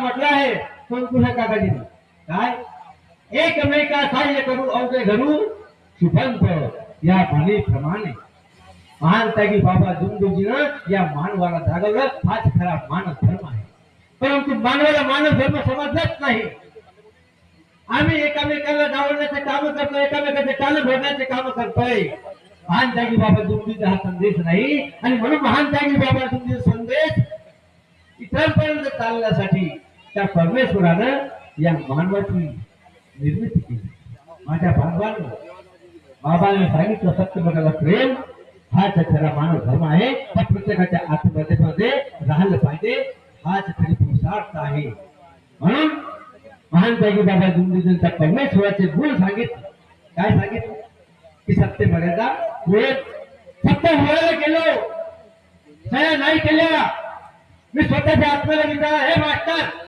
म्हटलं आहे तुझ्या काकाजीने काय एकमेका सहाय्य करू अवघे घरू सुपंत या म्हणीप्रमाणे महान त्यागी बाबा दुमदुजीनं या मानवाला जागवलं हाच खरा मानव धर्म आहे. परंतु मानवाला मानव धर्म समजलाच नाही. आम्ही एकामेकाला डावलण्याचे काम करतो, एकामेकाचे कान भरण्याचे काम करतोय. महान त्यागी बाबा दुमदुजीचा हा संदेश नाही आणि म्हणून महान त्यागी बाबा दुमदुजीचा संदेश इतरांपर्यंत चालण्यासाठी त्या परमेश्वरानं या मानवाची निर्मिती केली. माझ्या बांधवांनो, बाबाने सांगितलं सत्य बघायला प्रेम हाच खरा मानव धर्म आहे. हा प्रत्येकाच्या आत्महत्येमध्ये राहिलं पाहिजे. हाच खरी पुरुषार्थ आहे. म्हणून महान त्यागी बाबा दुमदुजींच्या परमेश्वराचे गुण सांगितले. काय सांगितलं की सत्य मर्यादा सत्य व्हायला गेलो सह्या नाही केल्या. मी स्वतःच्या आत्म्याला विचारला, हे मास्टर